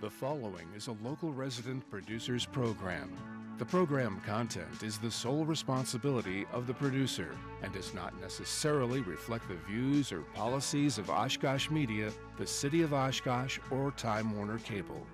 The following is a local resident producer's program. The program content is the sole responsibility of the producer and does not necessarily reflect the views or policies of Oshkosh Media, the City of Oshkosh, or Time Warner Cable.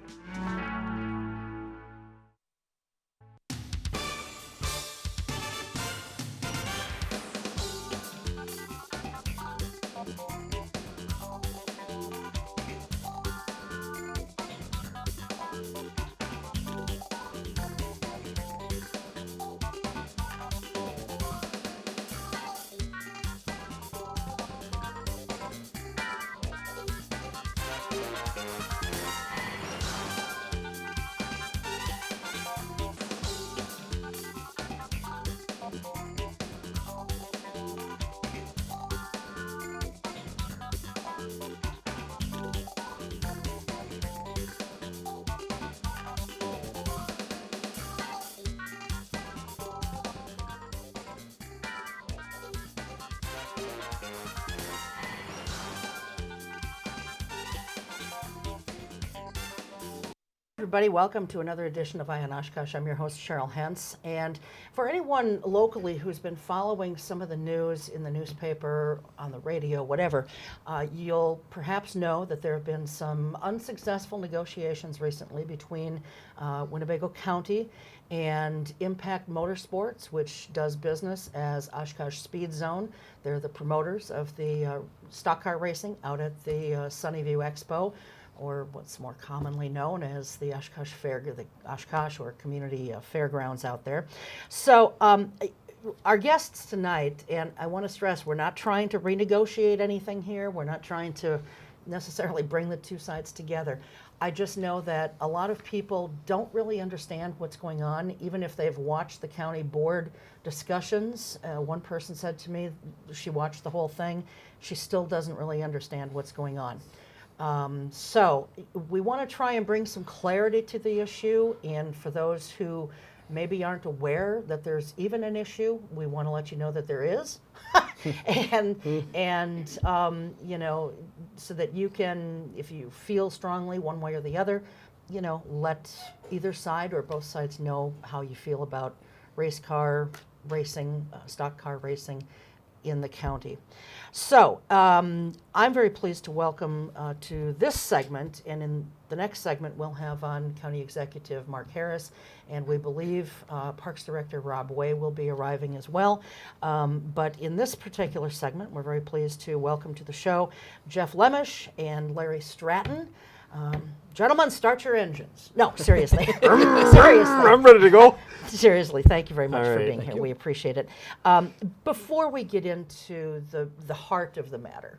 Everybody, welcome to another edition of Eye on Oshkosh. I'm your host, Chery Hentz. And for anyone locally who's been following some of the news in the newspaper, on the radio, whatever, you'll perhaps know that there have been some unsuccessful negotiations recently between Winnebago County and Impact MotorSports, which does business as Oshkosh SpeedZone. They're the promoters of the stock car racing out at the Sunnyview Expo, or what's more commonly known as the Oshkosh the Oshkosh or Community Fairgrounds out there. So our guests tonight, and I want to stress, we're not trying to renegotiate anything here. We're not trying to necessarily bring the two sides together. I just know that a lot of people don't really understand what's going on, even if they've watched the county board discussions. One person said to me she watched the whole thing. She still doesn't really understand what's going on. So we want to try and bring some clarity to the issue, and for those who maybe aren't aware that there's even an issue, we want to let you know that there is, and you know, so that you can, if you feel strongly one way or the other, you know, let either side or both sides know how you feel about race car racing, stock car racing in the county. So I'm very pleased to welcome to this segment, and in the next segment we'll have on County Executive Mark Harris, and we believe Parks Director Rob Way will be arriving as well. But in this particular segment, we're very pleased to welcome to the show Jeff Lemish and Larry Stratton. Gentlemen, start your engines. No, seriously. Seriously. I'm ready to go. Seriously, thank you very much for being here. You. We appreciate it. Before we get into the heart of the matter,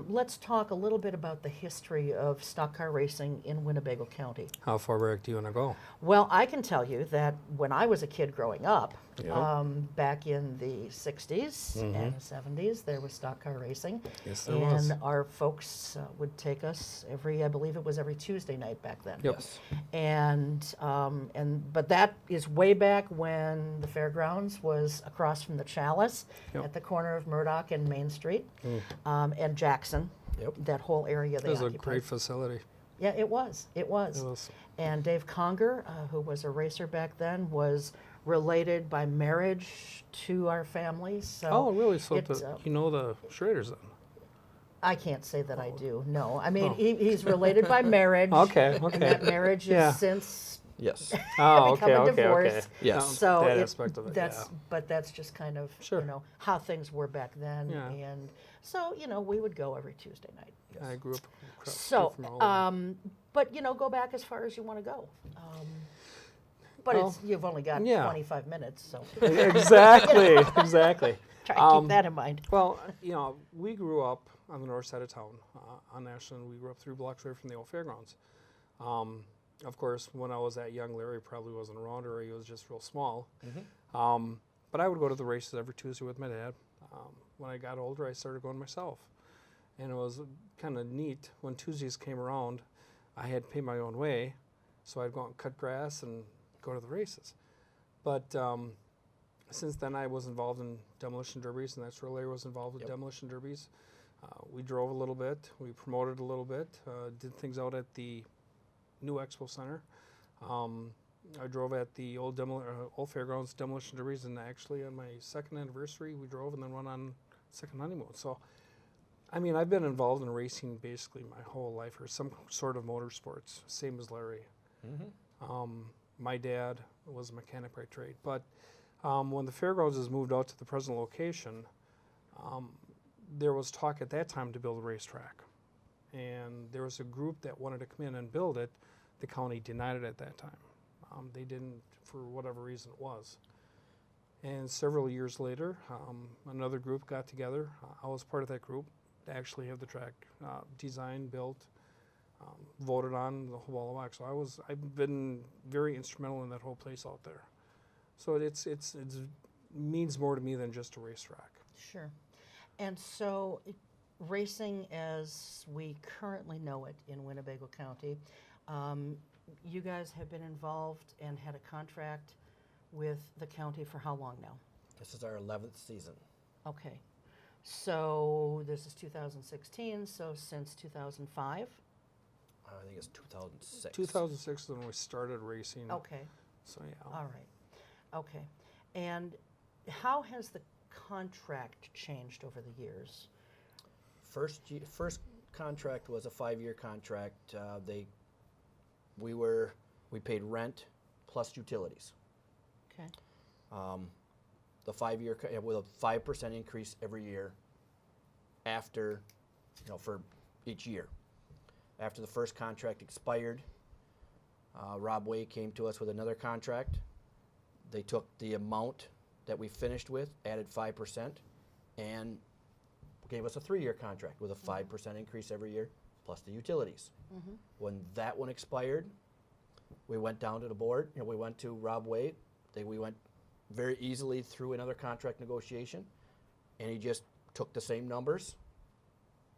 let's talk a little bit about the history of stock car racing in Winnebago County. How far back do you want to go? Well, I can tell you that when I was a kid growing up, Yep. back in the 60s and 70s, there was stock car racing. Yes, there and was. our folks would take us I believe it was every Tuesday night back then. Yep. But that is way back when the Fairgrounds was across from the Chalice at the corner of Murdoch and Main Street, and Jackson. Yep. That whole area they It was a occupied. great facility. Yeah, it was. It was. It was. And Dave Conger, who was a racer back then, was related by marriage to our family. So Oh, really? So it, you know the Schraders then? I can't say that I do. No, I mean he's related by marriage. Okay, And okay. that marriage is since Yes. Oh, become a divorce. okay. Yes. So that aspect of it, that's but that's just kind of Sure. you know how things were back then, Yeah. and so you know we would go every Tuesday night. I grew up across the So, street from all of them. but you know, go back as far as you want to go. But Well, you've only got yeah. 25 minutes, so Exactly, exactly. try to keep that in mind. Well, you know, we grew up on the north side of town, on Ashland. We grew up 3 blocks away from the old fairgrounds. Of course, when I was that young, Larry probably wasn't around, or he was just real small. But I would go to the races every Tuesday with my dad. When I got older, I started going myself. And it was kind of neat. When Tuesdays came around, I had to pay my own way, so I'd go out and cut grass and go to the races. But since then, I was involved in demolition derbies, and that's where Larry was involved with demolition derbies. We drove a little bit, we promoted a little bit, did things out at the new Expo Center. I drove at the old Fairgrounds demolition derbies, and actually on my second anniversary, we drove and then went on second honeymoon. So, I mean, I've been involved in racing basically my whole life, or some sort of motorsports, same as Larry. My dad was a mechanic by trade, but when the Fairgrounds has moved out to the present location, there was talk at that time to build a racetrack. And there was a group that wanted to come in and build it. The county denied it at that time. They didn't, for whatever reason it was. And several years later, another group got together. I was part of that group to actually have the track designed, built, voted on, the whole ball of wax. So I've been very instrumental in that whole place out there. So it means more to me than just a racetrack. Sure. And so racing as we currently know it in Winnebago County, you guys have been involved and had a contract with the county for how long now? This is our 11th season. Okay. So this is 2016, so since 2005? I think it's 2006. 2006 is when we started racing. Okay. So yeah. All right. Okay. And how has the contract changed over the years? First contract was a 5-year contract. We paid rent plus utilities. Okay. The 5-year with a 5% increase every year after, for each year. After the first contract expired, Rob Way came to us with another contract. They took the amount that we finished with, added 5%, and gave us a 3-year contract with a 5% increase every year, plus the utilities. When that one expired, we went down to the board. We went to Rob Way. We went very easily through another contract negotiation, and he just took the same numbers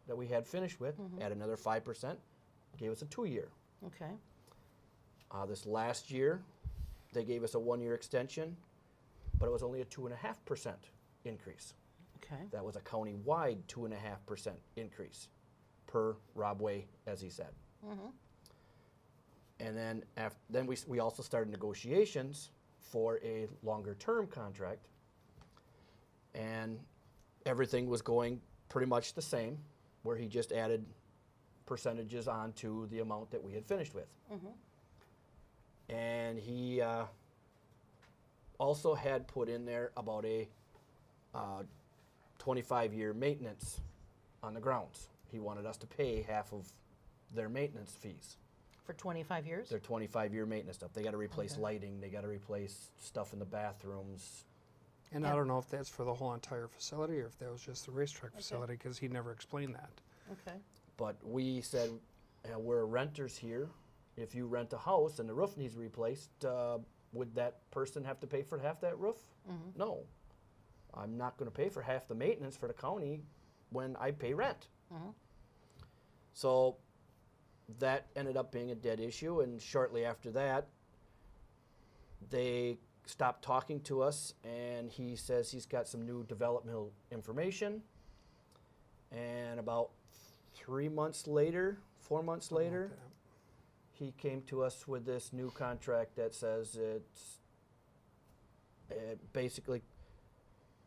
that we had finished with, added another 5%, gave us a 2-year. Okay. This last year, they gave us a 1-year extension, but it was only a 2.5% increase. Okay. That was a county-wide 2.5% increase per Rob Way, as he said. And then we also started negotiations for a longer-term contract, and everything was going pretty much the same, where he just added percentages onto the amount that we had finished with. And he also had put in there about a 25-year maintenance on the grounds. He wanted us to pay half of their maintenance fees. For 25 years? Their 25-year maintenance stuff. They got to replace Okay. lighting. They got to replace stuff in the bathrooms. And I don't know if that's for the whole entire facility or if that was just the racetrack facility, because he never explained that. Okay. But we said, we're renters here. If you rent a house and the roof needs replaced, would that person have to pay for half that roof? No. I'm not going to pay for half the maintenance for the county when I pay rent. So that ended up being a dead issue, and shortly after that, they stopped talking to us, and he says he's got some new developmental information, and about 4 months later, he came to us with this new contract that says it's basically,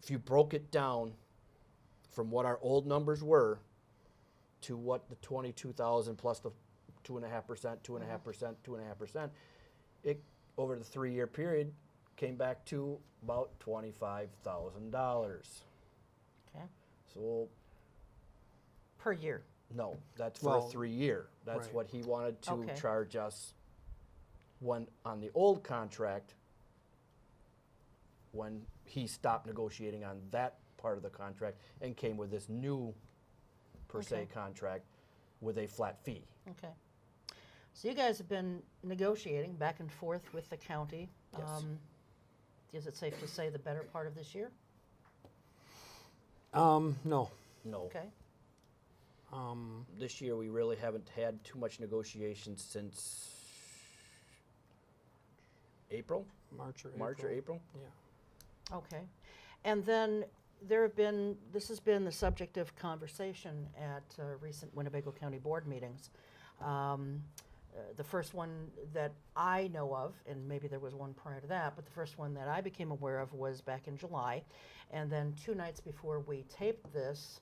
if you broke it down from what our old numbers were to what the 22,000 plus the 2.5%, 2.5%, 2.5%, it over the 3-year period came back to about $25,000. Okay. So Per year? no, that's for Well, a 3-year. That's right. what he wanted to Okay. charge us when on the old contract, when he stopped negotiating on that part of the contract and came with this new per se Okay. contract with a flat fee. Okay. So you guys have been negotiating back and forth with the county. Yes. Is it safe to say the better part of this year? No. No. Okay. This year we really haven't had too much negotiation since April, March or April. Yeah. Okay. And then this has been the subject of conversation at recent Winnebago County board meetings. the first one that I know of, and maybe there was one prior to that, but the first one that I became aware of was back in July. And then 2 nights before we taped this,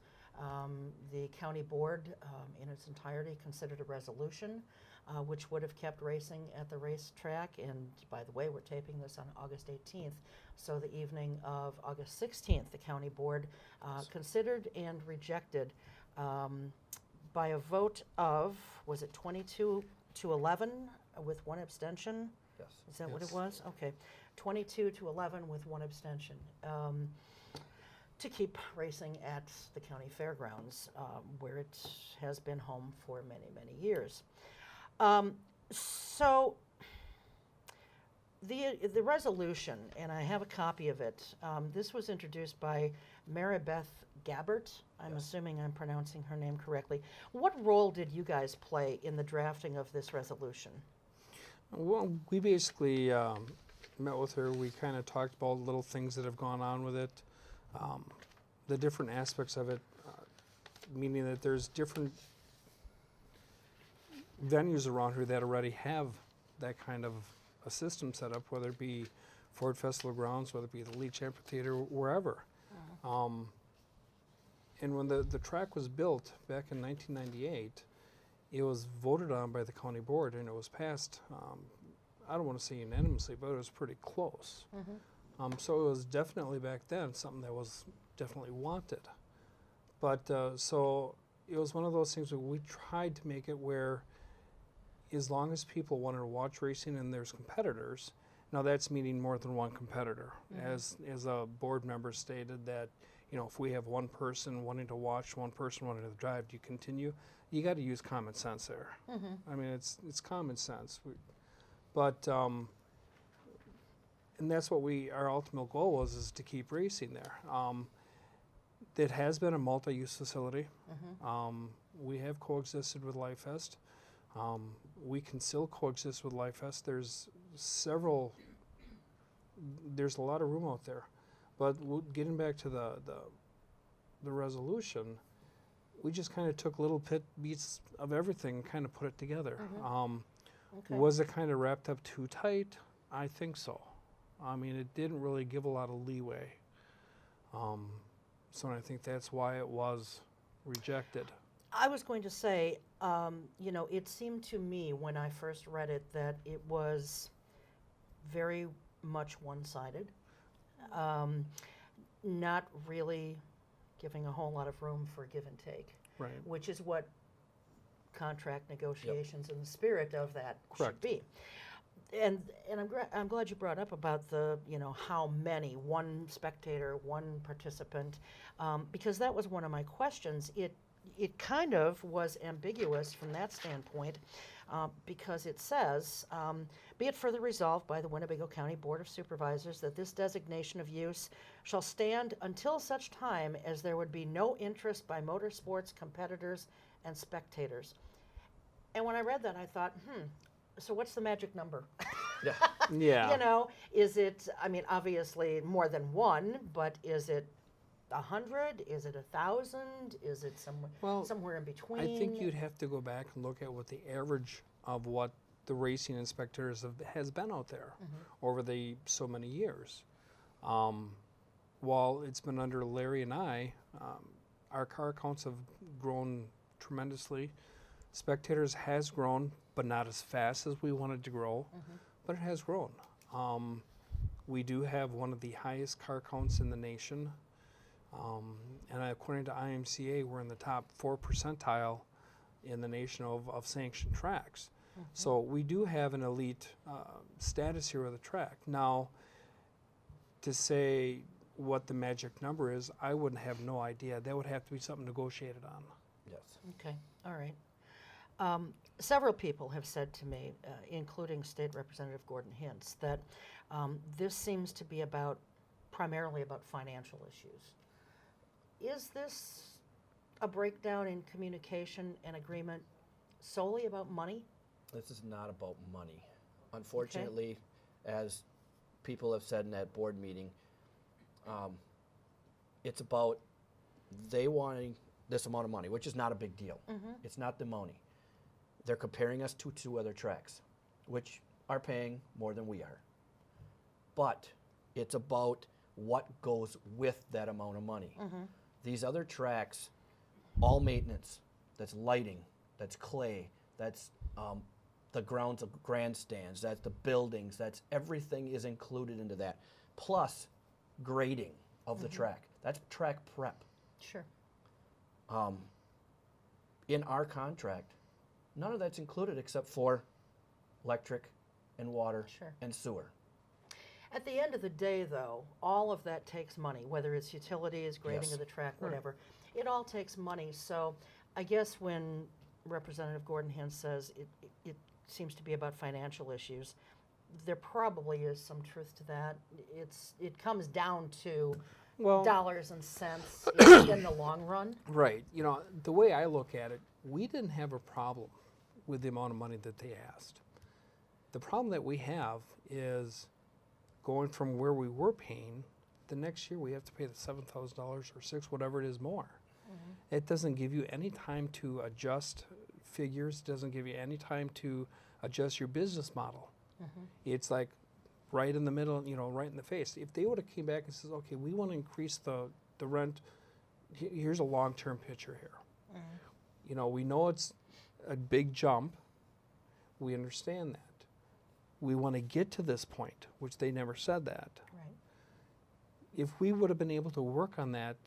the county board in its entirety considered a resolution which would have kept racing at the racetrack. And by the way, we're taping this on August 18th. So the evening of August 16th, the county board considered and rejected by a vote of, was it 22 to 11 with 1 abstention? Yes. Is that what it was? Okay. 22 to 11 with 1 abstention. To keep racing at the county fairgrounds, where it has been home for many, many years. So the resolution, and I have a copy of it, this was introduced by Maribeth Gabbert. I'm assuming I'm pronouncing her name correctly. What role did you guys play in the drafting of this resolution? Well, we basically met with her. We kind of talked about little things that have gone on with it, the different aspects of it, meaning that there's different venues around here that already have that kind of a system set up, whether it be Ford Festival Grounds, whether it be the Leach Amphitheater, wherever. And when the track was built back in 1998, it was voted on by the county board and it was passed, I don't want to say unanimously, but it was pretty close. So it was definitely back then something that was definitely wanted. But so it was one of those things where we tried to make it where as long as people wanted to watch racing and there's competitors, now that's meaning more than one competitor. As a board member stated that, you know, if we have one person wanting to watch, one person wanting to drive, do you continue? You got to use common sense there. I mean, it's common sense. And that's what our ultimate goal was, is to keep racing there. It has been a multi-use facility. We have coexisted with Life Fest. We can still coexist with Life Fest. There's a lot of room out there. But getting back to the resolution, we just kind of took little bits of everything and kind of put it together. Was it kind of wrapped up too tight? I think so. I mean, it didn't really give a lot of leeway. So I think that's why it was rejected. I was going to say, you know, it seemed to me when I first read it that it was very much one-sided, not really giving a whole lot of room for give and take, Right. which is what contract negotiations and the spirit of that should be. And I'm glad you brought up about the, you know, how many, one spectator, one participant, because that was one of my questions. It kind of was ambiguous from that standpoint, because it says, be it further resolved by the Winnebago County Board of Supervisors that this designation of use shall stand until such time as there would be no interest by motorsports competitors and spectators. And when I read that, I thought, so what's the magic number? Yeah. You know, is it, I mean, obviously more than one, but is it 100? Is it 1,000? Is it somewhere in between? I think you'd have to go back and look at what the average of what the racing inspectors has been out there over the so many years. While it's been under Larry and I, our car counts have grown tremendously. Spectators has grown, but not as fast as we wanted to grow, but it has grown. We do have one of the highest car counts in the nation. And according to IMCA, we're in the top 4 percentile in the nation of sanctioned tracks. So we do have an elite status here with the track. Now, to say what the magic number is, I wouldn't have no idea. That would have to be something negotiated on. Yes. Okay, all right. Several people have said to me, including State Representative Gordon Hentz, that this seems to be primarily about financial issues. Is this a breakdown in communication and agreement solely about money? This is not about money. Unfortunately, as people have said in that board meeting, it's about they wanting this amount of money, which is not a big deal. It's not the money. they're comparing us to 2 other tracks, which are paying more than we are. But it's about what goes with that amount of money. These other tracks, all maintenance, that's lighting, that's clay, that's the grounds of grandstands, that's the buildings, that's everything is included into that. Plus grading of the track. That's track prep. Sure. In our contract, none of that's included except for electric and water Sure. and sewer. At the end of the day, though, all of that takes money, whether it's utilities, grading Yes. of the track, whatever. It all takes money. So I guess when Representative Gordon Hentz says it seems to be about financial issues, there probably is some truth to that. It comes down to Well, dollars and cents in the long run. right. You know, the way I look at it, we didn't have a problem with the amount of money that they asked. The problem that we have is going from where we were paying, the next year we have to pay the $7,000 or $6,000, whatever it is more. It doesn't give you any time to adjust figures, doesn't give you any time to adjust your business model. It's like right in the middle, you know, right in the face. If they would have came back and says, okay, we want to increase the rent, here's a long-term picture here. You know, we know it's a big jump. We understand that. We want to get to this point, which they never said that. Right. If we would have been able to work on that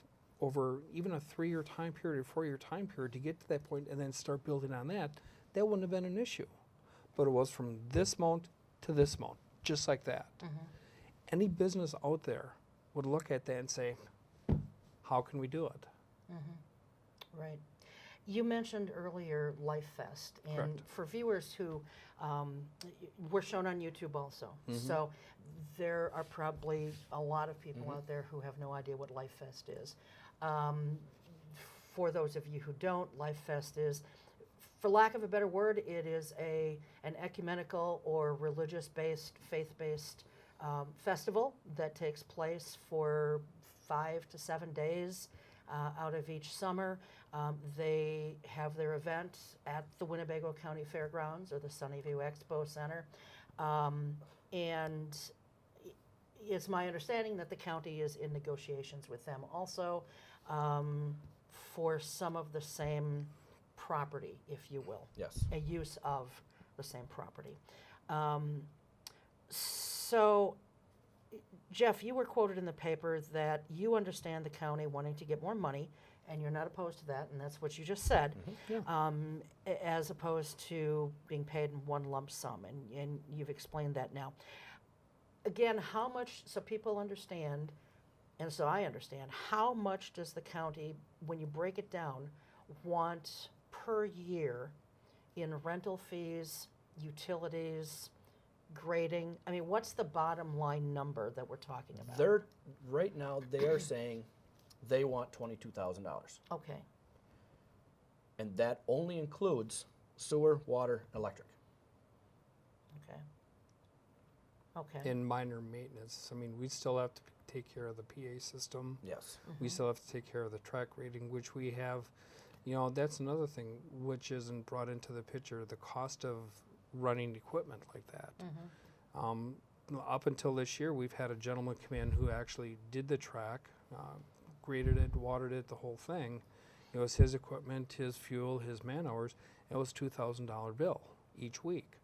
over even a 3-year time period or 4-year time period to get to that point and then start building on that, that wouldn't have been an issue. But it was from this amount to this amount, just like that. Any business out there would look at that and say, how can we do it? Right. You mentioned earlier Life Fest, and Correct. for viewers who we're shown on YouTube also, so there are probably a lot of people out there who have no idea what Life Fest is. For those of you who don't, Life Fest is, for lack of a better word, it is an ecumenical or religious-based, faith-based festival that takes place for 5 to 7 days out of each summer. They have their event at the Winnebago County Fairgrounds or the Sunnyview Expo Center. And it's my understanding that the county is in negotiations with them also for some of the same property, if you will. Yes. A use of the same property. So, Jeff, you were quoted in the paper that you understand the county wanting to get more money, and you're not opposed to that, and that's what you just said, as opposed to being paid in one lump sum, and you've explained that now. Again, how much, so people understand, and so I understand, how much does the county, when you break it down, want per year in rental fees, utilities, grading? I mean, what's the bottom line number that we're talking about? They're right now they are saying they want $22,000, Okay, and that only includes sewer, water, electric. okay. Okay. In minor maintenance, I mean, we still have to take care of the PA system. Yes. We still have to take care of the track rating, which we have. You know, that's another thing which isn't brought into the picture, the cost of running equipment like that. Up until this year, we've had a gentleman come in who actually did the track, graded it, watered it, the whole thing. It was his equipment, his fuel, his man hours. It was $2,000 bill each week.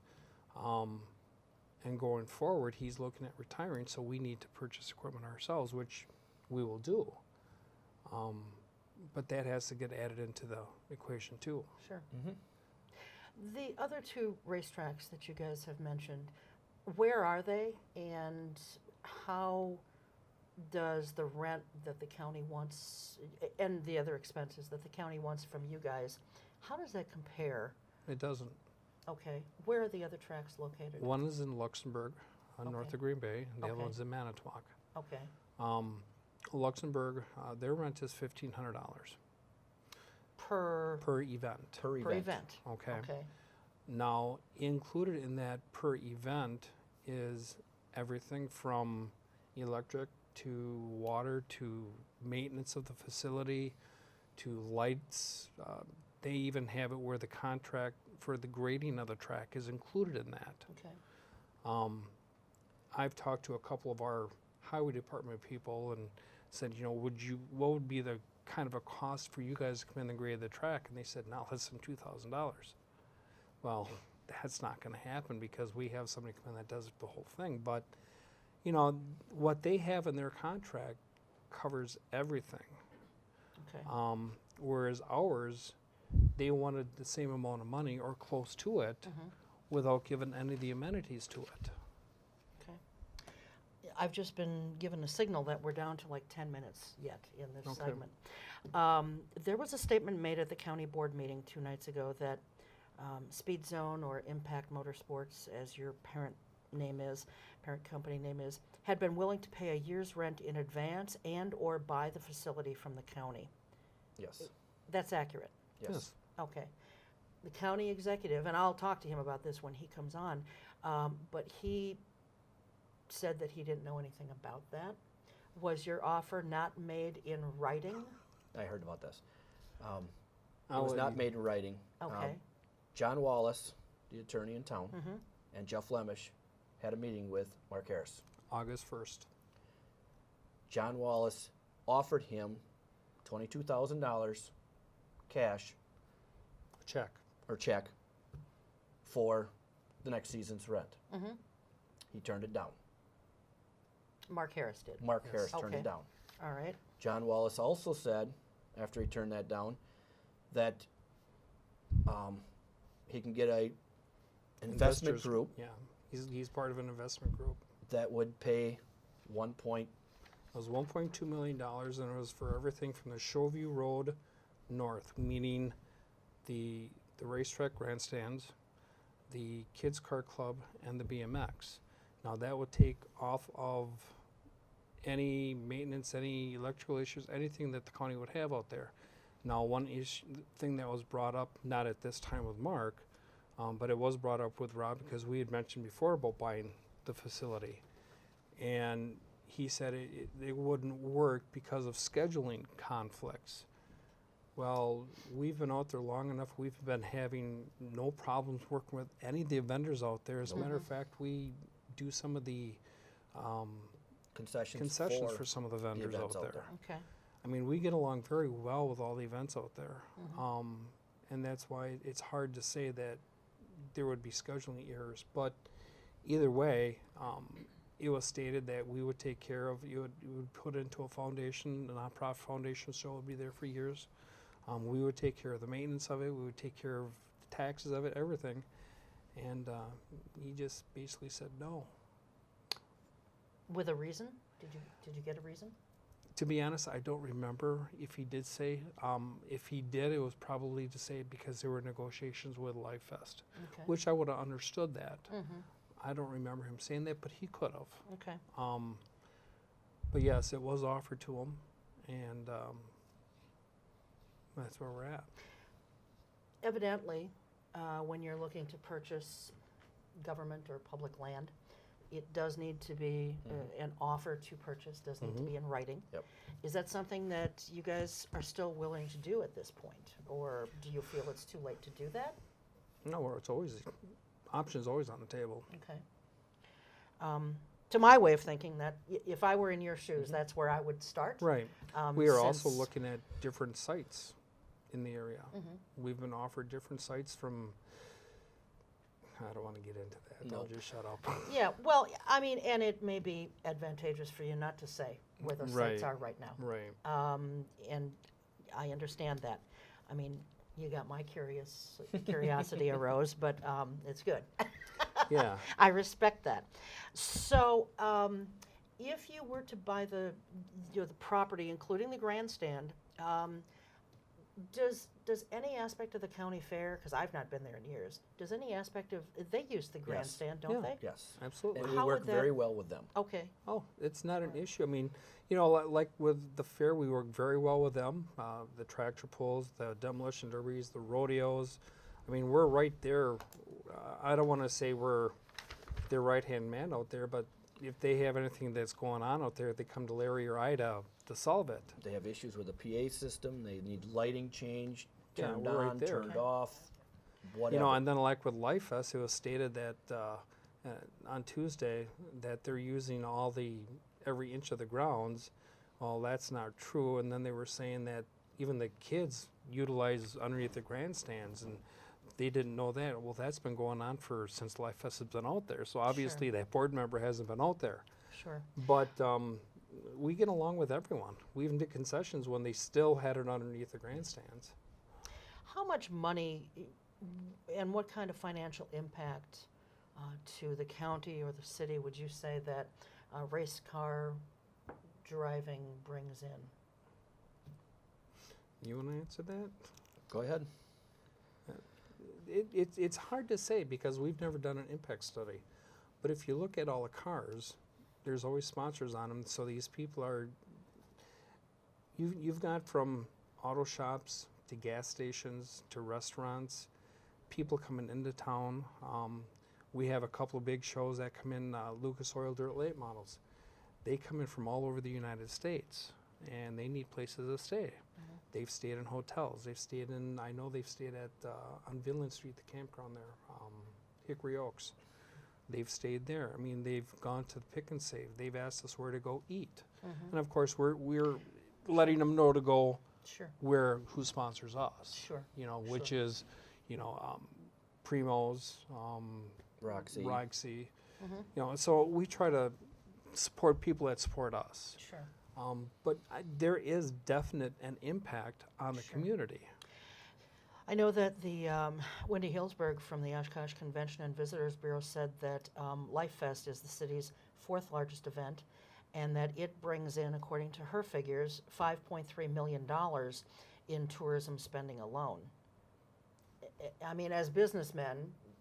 And going forward, he's looking at retiring, so we need to purchase equipment ourselves, which we will do. But that has to get added into the equation too. Sure. The other two racetracks that you guys have mentioned, where are they, and how does the rent that the county wants, and the other expenses that the county wants from you guys, how does that compare? It doesn't. Okay, where are the other tracks located? One is in Luxembourg, north Okay. of Green Bay, and the other Okay. one's in Manitowoc. Okay, Luxembourg, their rent is $1,500 per per event. Per event. event. Okay. Okay, Now, included in that per event is everything from electric to water to maintenance of the facility to lights. They even have it where the contract for the grading of the track is included in that. Okay. I've talked to a couple of our highway department people and said, you know, what would be the kind of a cost for you guys to come in and grade the track? And they said, not less than $2,000. Well, that's not going to happen because we have somebody come in that does the whole thing. But, you know, what they have in their contract covers everything. Okay. Whereas ours, they wanted the same amount of money or close to it without giving any of the amenities to it. Okay. I've just been given a signal that we're down to like 10 minutes yet in this Okay. segment. There was a statement made at the county board meeting 2 nights ago that SpeedZone, or Impact Motorsports, as your parent company name is, had been willing to pay a year's rent in advance and or buy the facility from the county. Yes. That's accurate. Yes. Okay. The county executive, and I'll talk to him about this when he comes on, but he said that he didn't know anything about that. Was your offer not made in writing? I heard about this. It I'll was let not you- made in writing. Okay. John Wallace, the attorney in town, Mhm. and Jeff Lemish had a meeting with Mark Harris. August 1st. John Wallace offered him $22,000 cash Check. or check for the next season's rent. Mhm. He turned it down. Mark Harris did. Mark Yes. Harris turned Okay. it down. All right. John Wallace also said, after he turned that down, that he can get a investment Investors- group Yeah, he's part of an investment group. that would pay 1 point. It was $1.2 million, and it was for everything from the Showview Road north, meaning the racetrack grandstands, the Kids Car Club, and the BMX. Now that would take off of any maintenance, any electrical issues, anything that the county would have out there. Now, one thing that was brought up, not at this time with Mark, but it was brought up with Rob because we had mentioned before about buying the facility. And he said it wouldn't work because of scheduling conflicts. Well, we've been out there long enough. We've been having no problems working with any of the vendors out there. As a matter of fact, we do some of the Concessions for some of the vendors events out out there. Okay. I mean, we get along very well with all the events out there. And that's why it's hard to say that there would be scheduling errors. But either way, it was stated that we would take care of, you would put into a foundation, a nonprofit foundation, so it would be there for years. We would take care of the maintenance of it. We would take care of the taxes of it, everything. And he just basically said no. With a reason? Did you get a reason? To be honest, I don't remember if he did say. If he did, it was probably to say because there were negotiations with Life Fest, Okay. which I would have understood that. Mm-hmm. I don't remember him saying that, but he could have. Okay. But yes, it was offered to him, and that's where we're at. Evidently, when you're looking to purchase government or public land, it does need to be an offer to purchase, does need to be in writing. Yep. Is that something that you guys are still willing to do at this point? Or do you feel it's too late to do that? No, it's always, option is always on the table. Okay. To my way of thinking, that if I were in your shoes, that's where I would start. Right. We are also since- looking at different sites in the area. We've been offered different sites from, I don't want to get into that. I'll Nope. just shut up. Yeah, well, I mean, and it may be advantageous for you not to say where those sites Right. are right now. Right. And I understand that. I mean, you got my curiosity arose, but it's good. Yeah. I respect that. So, if you were to buy the property, including the grandstand, does any aspect of the county fair? Because I've not been there in years. Does any aspect of they use the grandstand, don't Yeah. they? Yes. Absolutely. And we How work would that- very well with them. Okay. Oh, it's not an issue. I mean, you know, like with the fair, we work very well with them. The tractor pulls, the demolition derbies, the rodeos. I mean, we're right there. I don't want to say we're their right-hand man out there, but if they have anything that's going on out there, they come to Larry or I to solve it. They have issues with the PA system. They need lighting changed, Yeah, turned we're right on, there. turned Okay. off. whatever. and then like with Life Fest, it was stated that on Tuesday that they're using every inch of the grounds. Well, that's not true. And then they were saying that even the kids utilize underneath the grandstands, and they didn't know that. Well, that's been going on since Life Fest has been out there. So obviously that board member hasn't been out there. Sure. But we get along with everyone. We even did concessions when they still had it underneath the grandstands. How much money and what kind of financial impact to the county or the city would you say that race car driving brings in? You want to answer that? Go ahead. It's hard to say because we've never done an impact study. But if you look at all the cars, there's always sponsors on them. So these people are, you've got from auto shops to gas stations to restaurants, people coming into town. We have a couple of big shows that come in, Lucas Oil Dirt Late models. They come in from all over the United States and they need places to stay. They've stayed in hotels. I know they've stayed at, on Vinland Street, the campground there, Hickory Oaks. They've stayed there. I mean, they've gone to the Pick and Save. They've asked us where to go eat. And of course, we're letting them know to go Sure. who sponsors us. Sure. Which is, Primo's, Roxy. So we try to support people that support us. Sure. But there is definite an impact on the community. I know that the Wendy Hillsberg from the Oshkosh Convention and Visitors Bureau said that Life Fest is the city's 4th largest event and that it brings in, according to her figures, $5.3 million in tourism spending alone. I mean, as businessmen,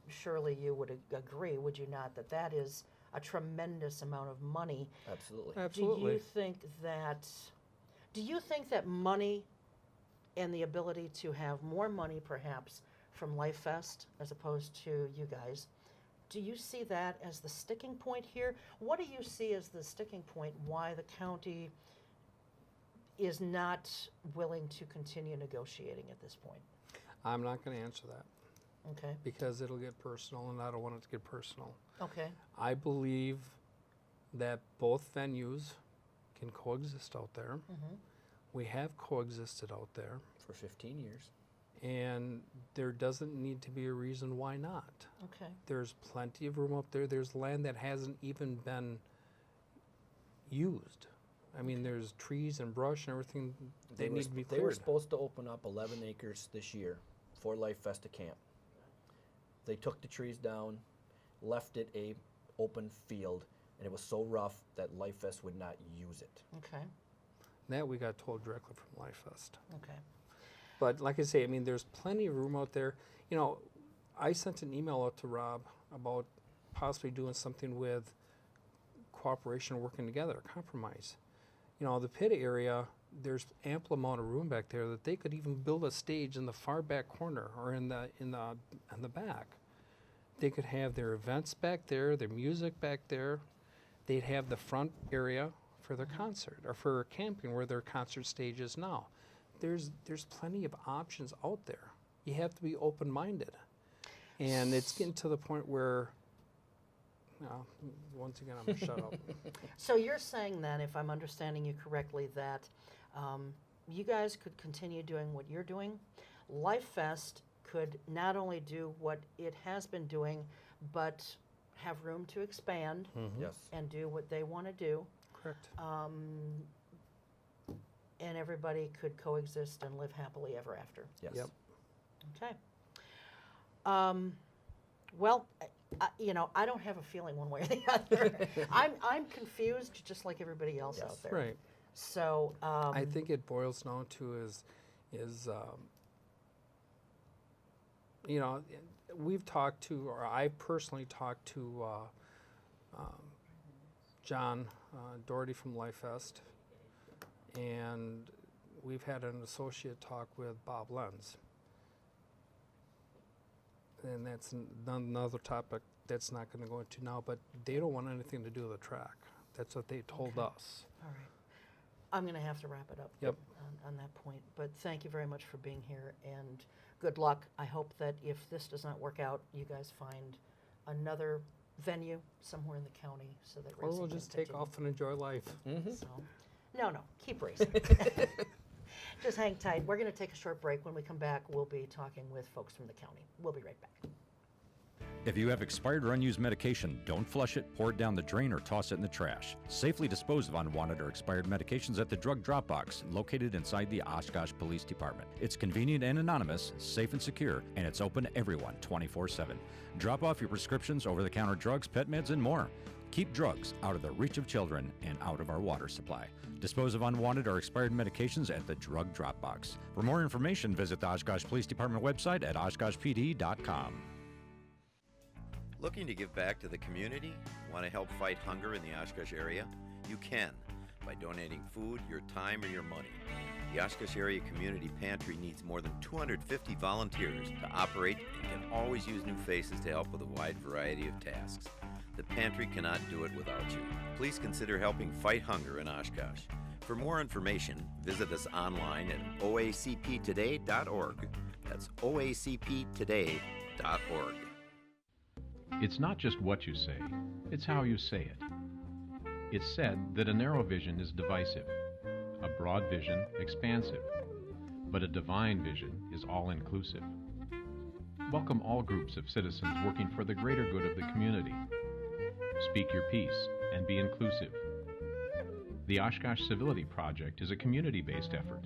surely you would agree, would you not, that that is a tremendous amount of money. Absolutely. Absolutely. Do you think that money and the ability to have more money perhaps from Life Fest as opposed to you guys, do you see that as the sticking point here? What do you see as the sticking point why the county is not willing to continue negotiating at this point? I'm not going to answer that Okay. because it'll get personal and I don't want it to get personal. Okay. I believe that both venues can coexist out there. We have coexisted out there. For 15 years. And there doesn't need to be a reason why not. Okay. There's plenty of room up there. There's land that hasn't even been used. I mean, there's trees and brush and everything that need to be They were cleared. supposed to open up 11 acres this year for Life Festa Camp. They took the trees down, left it a open field, and it was so rough that Life Fest would not use it. Okay. That we got told directly from Life Fest. Okay. But like I say, I mean, there's plenty of room out there. I sent an email out to Rob about possibly doing something with cooperation, working together, compromise. The pit area, there's ample amount of room back there that they could even build a stage in the far back corner or in the back. They could have their events back there, their music back there. They'd have the front area for their concert or for camping where their concert stage is now. There's plenty of options out there. You have to be open-minded. And it's getting to the point where, once again, I'm going to shut up. So you're saying then, if I'm understanding you correctly, that you guys could continue doing what you're doing. Life Fest could not only do what it has been doing, but have room to expand Yes. and do what they want to do. Correct. And everybody could coexist and live happily ever after. Yes. Yep. Okay. Well, I don't have a feeling one way or the other. I'm confused, just like everybody else Yes. out there. Right. So I think it boils down to is we've talked to, or I personally talked to John Doherty from Life Fest, and we've had an associate talk with Bob Lenz. And that's another topic that's not going to go into now, but they don't want anything to do with the track. That's what they told us. all right. I'm going to have to wrap it up Yep. on that point. But thank you very much for being here, and good luck. I hope that if this does not work out, you guys find another venue somewhere in the county so that Or racing we'll can just take continue. off and enjoy life. So, no, keep racing. Just hang tight. We're going to take a short break. When we come back, we'll be talking with folks from the county. We'll be right back. If you have expired or unused medication, don't flush it, pour it down the drain, or toss it in the trash. Safely dispose of unwanted or expired medications at the drug drop box located inside the Oshkosh Police Department. It's convenient and anonymous, safe and secure, and it's open to everyone 24/7. Drop off your prescriptions, over-the-counter drugs, pet meds, and more. Keep drugs out of the reach of children and out of our water supply. Dispose of unwanted or expired medications at the drug drop box. For more information, visit the Oshkosh Police Department website at oshkoshpd.com. Looking to give back to the community? Want to help fight hunger in the Oshkosh area? You can by donating food, your time, or your money. The Oshkosh Area Community Pantry needs more than 250 volunteers to operate and can always use new faces to help with a wide variety of tasks. The pantry cannot do it without you. Please consider helping fight hunger in Oshkosh. For more information, visit us online at oacptoday.org. That's oacptoday.org. It's not just what you say, it's how you say it. It's said that a narrow vision is divisive, a broad vision expansive, but a divine vision is all-inclusive. Welcome all groups of citizens working for the greater good of the community. Speak your piece and be inclusive. The Oshkosh Civility Project is a community-based effort.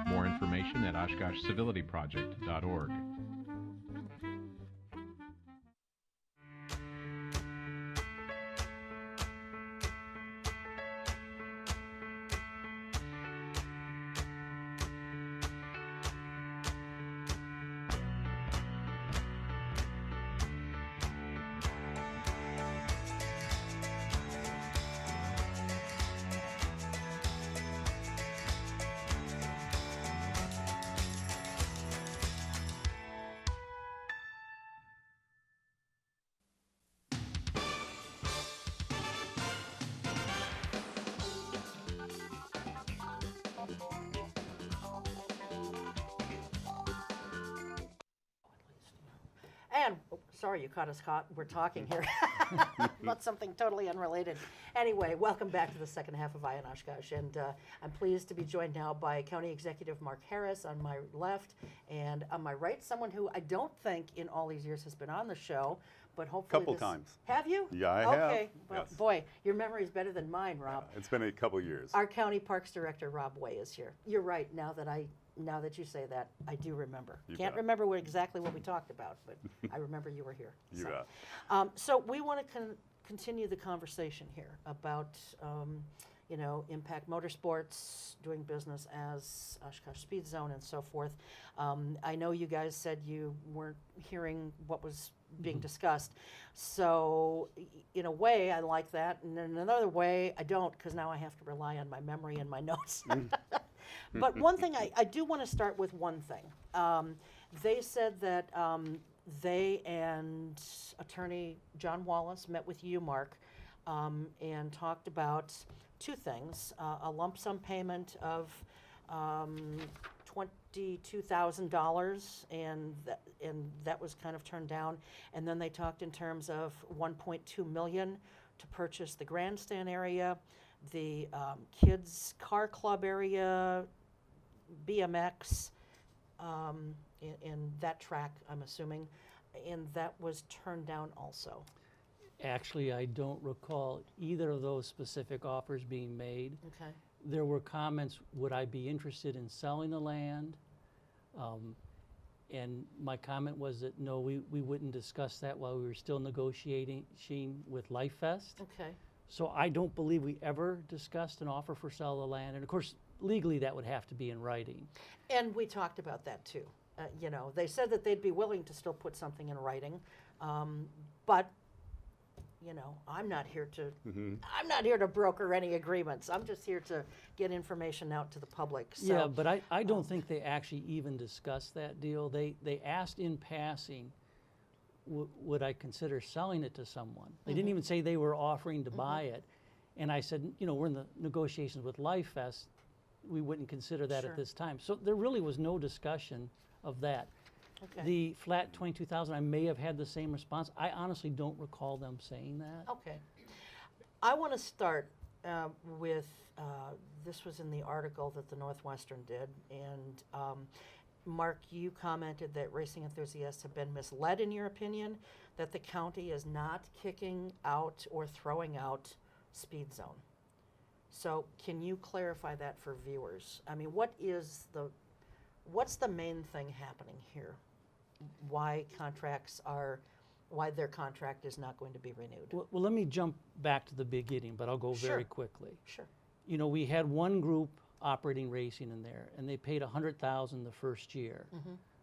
More information at oshkoshcivilityproject.org. And, sorry you caught us caught, we're talking here about something totally unrelated. Anyway, welcome back to the second half of Eye on Oshkosh, and I'm pleased to be joined now by County Executive Mark Harris on my left, and on my right, someone who I don't think in all these years has been on the show, but hopefully Couple times. Have you? Yeah, I have. Okay, well, Yes. boy, your memory is better than mine, Rob. It's been a couple years. Our County Parks Director, Rob Way, is here. You're right, now that you say that, I do remember. You Can't bet. remember exactly what we talked about, but I remember you were here. You so. bet. So we want to continue the conversation here about, Impact Motorsports, doing business as Oshkosh SpeedZone and so forth. I know you guys said you weren't hearing what was being discussed. So in a way, I like that. And in another way, I don't, because now I have to rely on my memory and my notes. But one thing, I do want to start with one thing. They said that they and Attorney John Wallace met with you, Mark, and talked about two things. A lump sum payment of $22,000, and that was kind of turned down. And then they talked in terms of $1.2 million to purchase the grandstand area, the kids' car club area, BMX, in that track, I'm assuming, and that was turned down also. Actually, I don't recall either of those specific offers being made. Okay. There were comments, would I be interested in selling the land? And my comment was that no, we wouldn't discuss that while we were still negotiating with Life Fest. Okay. So I don't believe we ever discussed an offer for sale of the land. And of course, legally that would have to be in writing. And we talked about that too. They said that they'd be willing to still put something in writing, but I'm not here to broker any agreements. I'm just here to get information out to the public. So, Yeah, but I don't think they actually even discussed that deal. They asked in passing, would I consider selling it to someone? They didn't even say they were offering to buy it. And I said, we're in the negotiations with Life Fest. We wouldn't consider that Sure. at this time. So there really was no discussion of that. Okay. The flat 22,000, I may have had the same response. I honestly don't recall them saying that. Okay. I want to start with, this was in the article that the Northwestern did, and Mark, you commented that racing enthusiasts have been misled, in your opinion, that the county is not kicking out or throwing out SpeedZone. So can you clarify that for viewers? I mean, what's the main thing happening here? Why their contract is not going to be renewed? Well, let me jump back to the beginning, but I'll go very Sure. quickly. Sure. You know, we had one group operating racing in there, and they paid $100,000 the first year,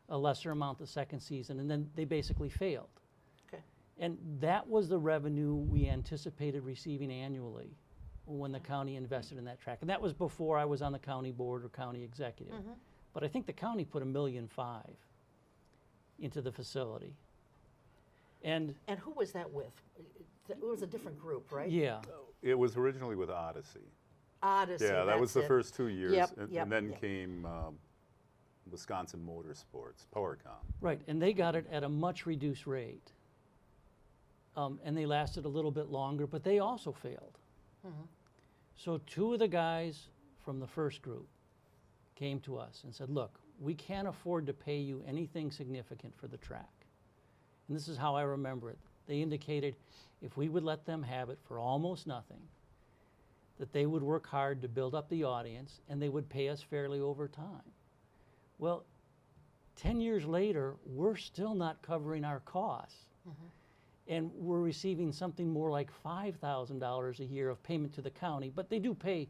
a lesser amount the second season, and then they basically failed. Okay. And that was the revenue we anticipated receiving annually when the county invested in that track. And that was before I was on the county board or county executive. But I think the county put $1.5 million into the facility. And who was that with? It was a different group, right? yeah, It was originally with Odyssey. Odyssey. Yeah, that was that's the it. first 2 years. Yep, and, yep, and then yep. came Wisconsin MotorSports, PowerCom. right. And they got it at a much reduced rate. And they lasted a little bit longer, but they also failed. So two of the guys from the first group came to us and said, look, we can't afford to pay you anything significant for the track. And this is how I remember it. They indicated if we would let them have it for almost nothing, that they would work hard to build up the audience and they would pay us fairly over time. Well, 10 years later, we're still not covering our costs. And we're receiving something more like $5,000 a year of payment to the county, but they do pay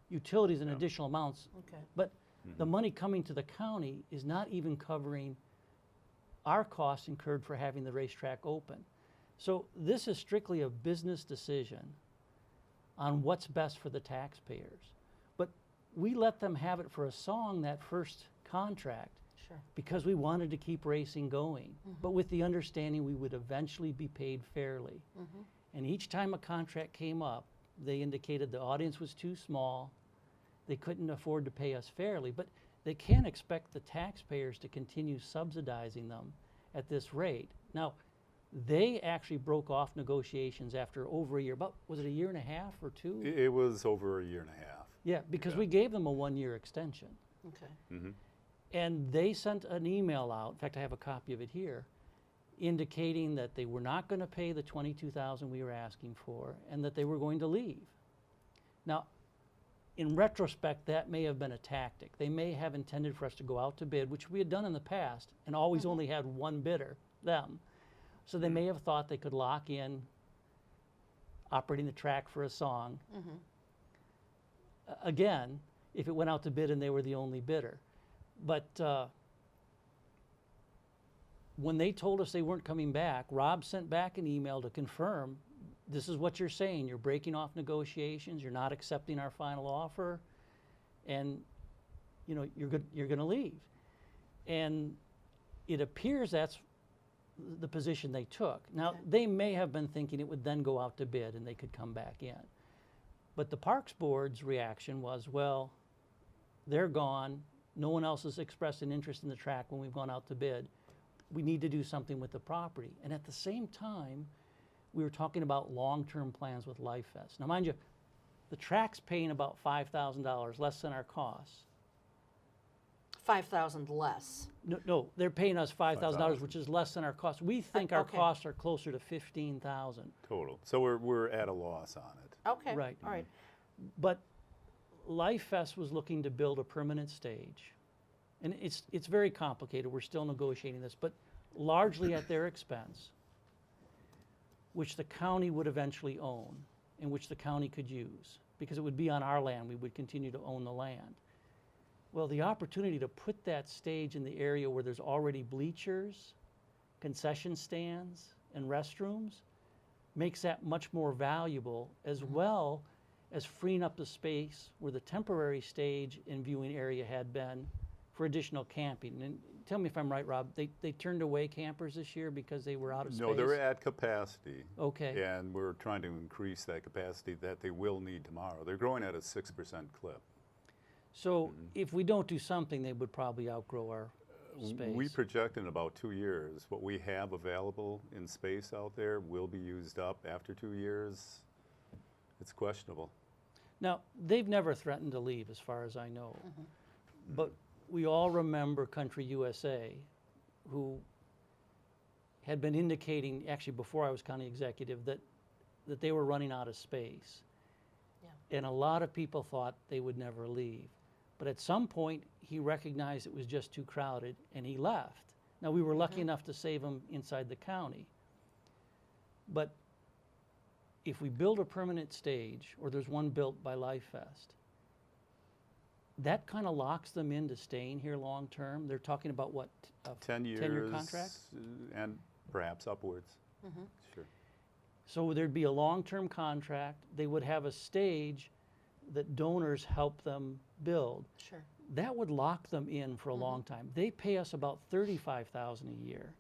utilities and additional amounts. Okay. But the money coming to the county is not even covering our costs incurred for having the racetrack open. So this is strictly a business decision on what's best for the taxpayers. But we let them have it for a song, that first contract, Sure. because we wanted to keep racing going, but with the understanding we would eventually be paid fairly. And each time a contract came up, they indicated the audience was too small, they couldn't afford to pay us fairly, but they can't expect the taxpayers to continue subsidizing them at this rate. Now, they actually broke off negotiations after over a year, about, was it a year and a half or two? It was over a year and a half. Yeah, because we gave them a 1-year extension. Okay. And they sent an email out, in fact, I have a copy of it here, indicating that they were not going to pay the $22,000 we were asking for and that they were going to leave. Now, in retrospect, that may have been a tactic. They may have intended for us to go out to bid, which we had done in the past, and always only had one bidder, them. So they may have thought they could lock in operating the track for a song. Again, if it went out to bid and they were the only bidder. But when they told us they weren't coming back, Rob sent back an email to confirm, this is what you're saying, you're breaking off negotiations, you're not accepting our final offer, and you know, you're going to leave. And it appears that's the position they took. Now, they may have been thinking it would then go out to bid and they could come back in. But the Parks Board's reaction was, well, they're gone. No one else has expressed an interest in the track when we've gone out to bid. We need to do something with the property. And at the same time, we were talking about long-term plans with Life Fest. Now, mind you, the track's paying about $5,000 less than our costs. 5,000 less. No, they're paying us $5,000, which is less than our costs. We think our okay. costs are closer to $15,000. Total. So we're at a loss on it. Okay. Right. All right. But Life Fest was looking to build a permanent stage. And it's very complicated. We're still negotiating this, but largely at their expense, which the county would eventually own and which the county could use because it would be on our land. We would continue to own the land. Well, the opportunity to put that stage in the area where there's already bleachers, concession stands, and restrooms makes that much more valuable, as well as freeing up the space where the temporary stage and viewing area had been for additional camping. And tell me if I'm right, Rob, they turned away campers this year because they were out of space? No, they're at capacity. Okay. And we're trying to increase that capacity that they will need tomorrow. They're growing at a 6% clip. So if we don't do something, they would probably outgrow our space? We project in about 2 years. What we have available in space out there will be used up after 2 years. It's questionable. Now, they've never threatened to leave, as far as I know. But we all remember Country USA, who had been indicating, actually before I was county executive, that they were running out of space. Yeah. And a lot of people thought they would never leave. But at some point, he recognized it was just too crowded, and he left. Now, we were lucky enough to save him inside the county. But if we build a permanent stage, or there's one built by Life Fest, that kind of locks them into staying here long term. They're talking about what, 10 years. 10-year contract? And perhaps upwards. Sure. So there'd be a long-term contract. They would have a stage that donors help them build. Sure. That would lock them in for a long time. They pay us about $35,000 a year.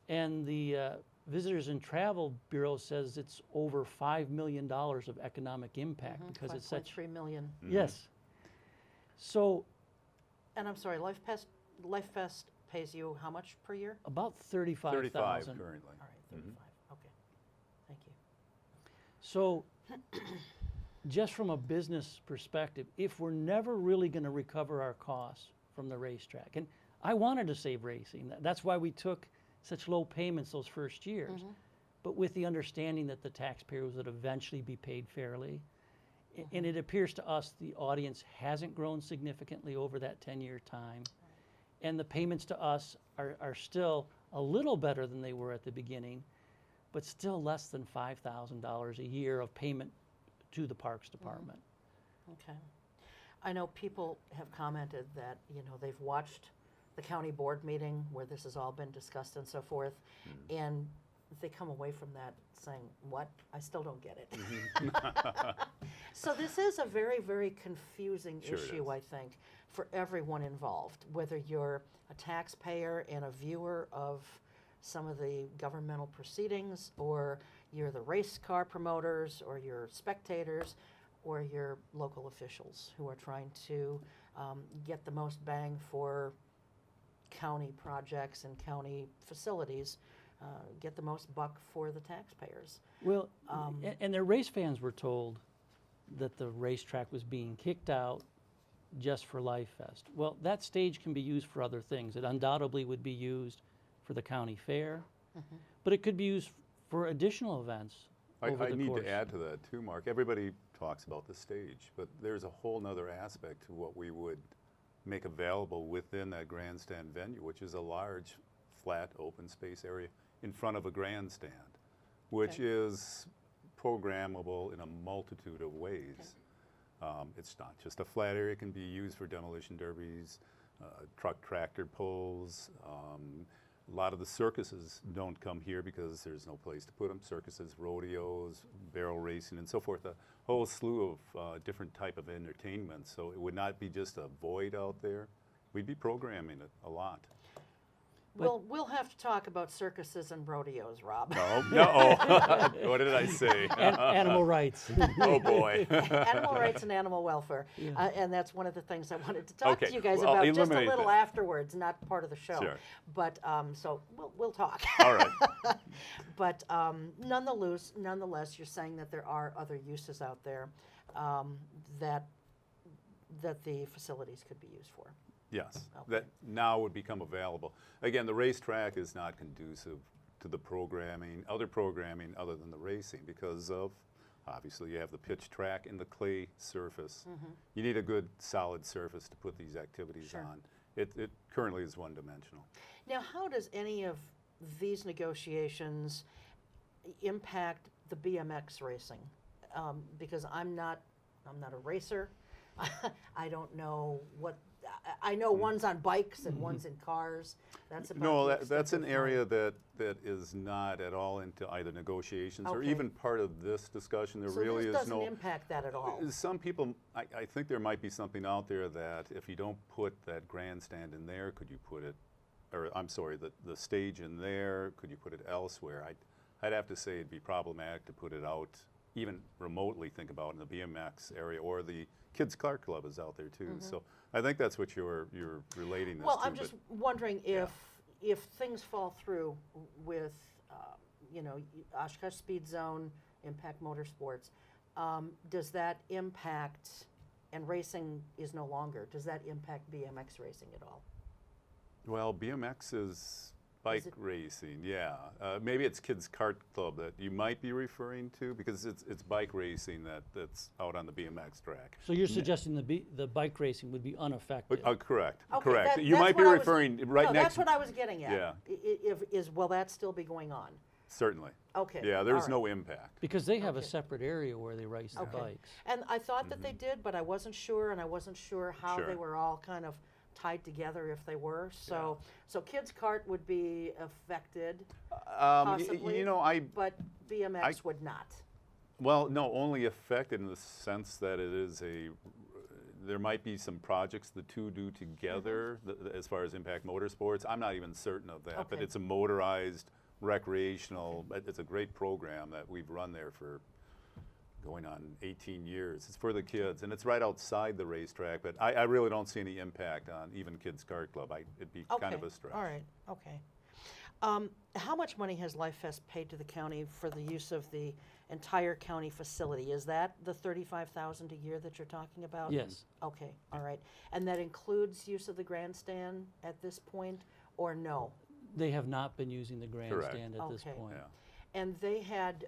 And the Visitors and Travel Bureau says it's over $5 million of economic impact because it's such. 3 million. Yes. So And I'm sorry, Life Fest pays you how much per year? about 35,000. 35 currently. All right, 35. Okay. Thank you. So just from a business perspective, if we're never really going to recover our costs from the racetrack, and I wanted to save racing. That's why we took such low payments those first years, but with the understanding that the taxpayers would eventually be paid fairly. And it appears to us the audience hasn't grown significantly over that 10-year time. And the payments to us are still a little better than they were at the beginning, but still less than $5,000 a year of payment to the Parks Department. Okay. I know people have commented that, they've watched the county board meeting where this has all been discussed and so forth, and they come away from that saying, what? I still don't get it. So this is a very, very confusing Sure it issue, is. I think, for everyone involved, whether you're a taxpayer and a viewer of some of the governmental proceedings, or you're the race car promoters, or you're spectators, or you're local officials who are trying to get the most bang for county projects and county facilities, get the most buck for the taxpayers. Well, and the race fans were told that the racetrack was being kicked out just for Life Fest. Well, that stage can be used for other things. It undoubtedly would be used for the county fair, but it could be used for additional events over I the need course. to add to that too, Mark. Everybody talks about the stage, but there's a whole nother aspect to what we would make available within that grandstand venue, which is a large, flat, open space area in front of a grandstand, which is programmable in a multitude of ways. It's not just a flat area. It can be used for demolition derbies, truck tractor pulls. A lot of the circuses don't come here because there's no place to put them. Circuses, rodeos, barrel racing, and so forth. A whole slew of different type of entertainment. So it would not be just a void out there. We'd be programming it a lot. We'll have to talk about circuses and rodeos, Rob. No. What did I say? Animal rights. Oh, boy. Animal rights and animal welfare. And that's one of the things I wanted to talk to Okay, you guys well, about just a eliminate little that. afterwards, not part of the show. Sure. But so we'll talk. All right. But nonetheless, you're saying that there are other uses out there that the facilities could be used for. Yes, Okay. that now would become available. Again, the racetrack is not conducive to the programming, other programming other than the racing, because of, obviously, you have the pitch track and the clay surface. You need a good, solid surface to put these activities Sure. on. It currently is one-dimensional. Now, how does any of these negotiations impact the BMX racing? Because I'm not a racer. I don't know what. I know one's on bikes and one's in cars. That's about No, the that's extent an of area that is not at all into either negotiations or Okay. even part of this discussion. There So really this is doesn't no. impact that at all. Some people, I think there might be something out there that if you don't put that grandstand in there, could you put it, or I'm sorry, the stage in there, could you put it elsewhere? I'd have to say it'd be problematic to put it out even remotely think about in the BMX area, or the Kids Kart Club is out there too. So I think that's what you're relating this Well, to. I'm just wondering if things fall through with, you know, Oshkosh SpeedZone, Impact Motorsports, does that impact, and racing is no longer, does that impact BMX racing at all? Well, BMX is bike it- racing, yeah. Maybe it's Kids Kart Club that you might be referring to, because it's bike racing that's out on the BMX track. So you're suggesting the bike racing would be unaffected? Correct, Okay, correct. You that's might be what I was- referring right No, next. that's what I was getting at. Yeah. Will that still be going on? Certainly. Okay. Yeah, there's all no right. impact. Because they have a Okay. separate area where they race the Okay. bikes. And I thought that they did, but I wasn't sure, and I wasn't sure how they Sure. were all kind of tied together, if they were. So Kids Kart would be affected, possibly, You know, but BMX would not. well, no, only affected in the sense that it is there might be some projects the two do together as far as Impact Motorsports. I'm not even certain of that, but Okay. it's a motorized, recreational, it's a great program that we've run there for going on 18 years. It's for the kids, and it's right outside the racetrack, but I really don't see any impact on even Kids Kart Club. It'd be kind of a stretch. All right, okay. How much money has Life Fest paid to the county for the use of the entire county facility? Is that the $35,000 a year that you're talking about? Yes. Okay, all right. And that includes use of the grandstand at this point, or no? They have not been using the grandstand at this Okay. point. Yeah. And they had,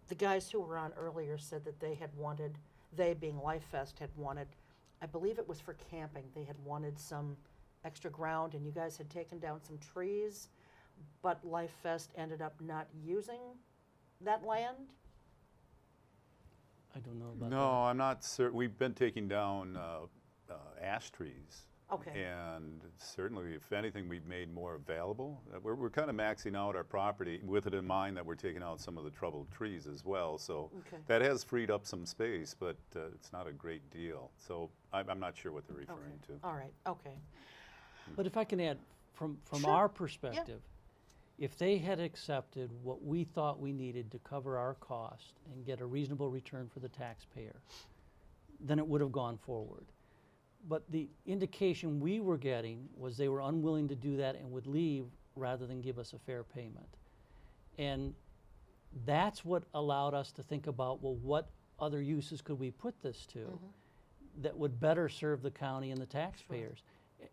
the guys who were on earlier said that they had wanted, they being Life Fest, had wanted, I believe it was for camping, they had wanted some extra ground, and you guys had taken down some trees, but Life Fest ended up not using that land? I don't know about that. No, I'm not certain. We've been taking down ash trees. Okay. And certainly, if anything, we've made more available. We're kind of maxing out our property with it in mind that we're taking out some of the troubled trees as well. So Okay. that has freed up some space, but it's not a great deal. So I'm not sure what they're referring to. All right, okay. But if I can add, from Sure. our perspective, if they had accepted what we thought we needed to cover our cost and get a reasonable return for the taxpayer, then it would have gone forward. But the indication we were getting was they were unwilling to do that and would leave rather than give us a fair payment. And that's what allowed us to think about, well, what other uses could we put this to that would better serve the county and the taxpayers?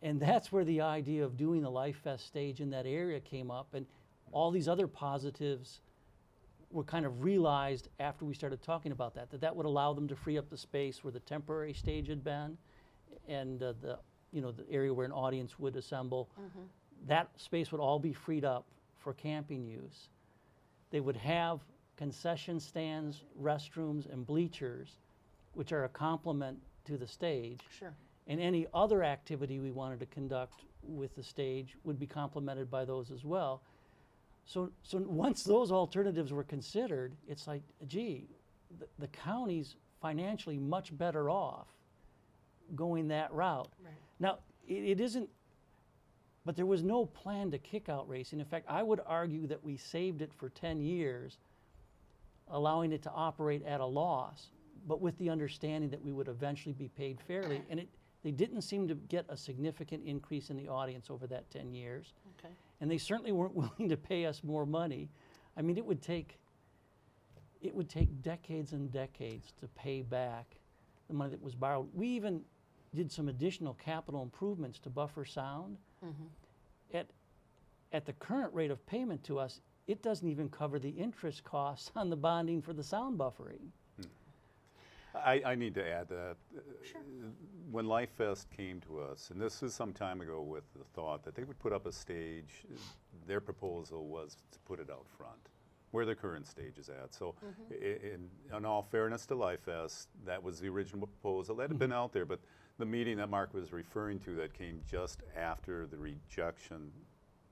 And that's where the idea of doing the Life Fest stage in that area came up, and all these other positives were kind of realized after we started talking about that would allow them to free up the space where the temporary stage had been, and the area where an audience would assemble. That space would all be freed up for camping use. They would have concession stands, restrooms, and bleachers, which are a complement to the stage. Sure. And any other activity we wanted to conduct with the stage would be complemented by those as well. So once those alternatives were considered, it's like, gee, the county's financially much better off going that route. Right. Now, it isn't, but there was no plan to kick out racing. In fact, I would argue that we saved it for 10 years, allowing it to operate at a loss, but with the understanding that we would eventually be paid fairly. And they didn't seem to get a significant increase in the audience over that 10 years. Okay. And they certainly weren't willing to pay us more money. I mean, it would take decades and decades to pay back the money that was borrowed. We even did some additional capital improvements to buffer sound. At the current rate of payment to us, it doesn't even cover the interest costs on the bonding for the sound buffering. I need to add that Sure. when Life Fest came to us, and this is some time ago with the thought that they would put up a stage, their proposal was to put it out front, where the current stage is at. So in all fairness to Life Fest, that was the original proposal. That had been out there, but the meeting that Mark was referring to that came just after the rejection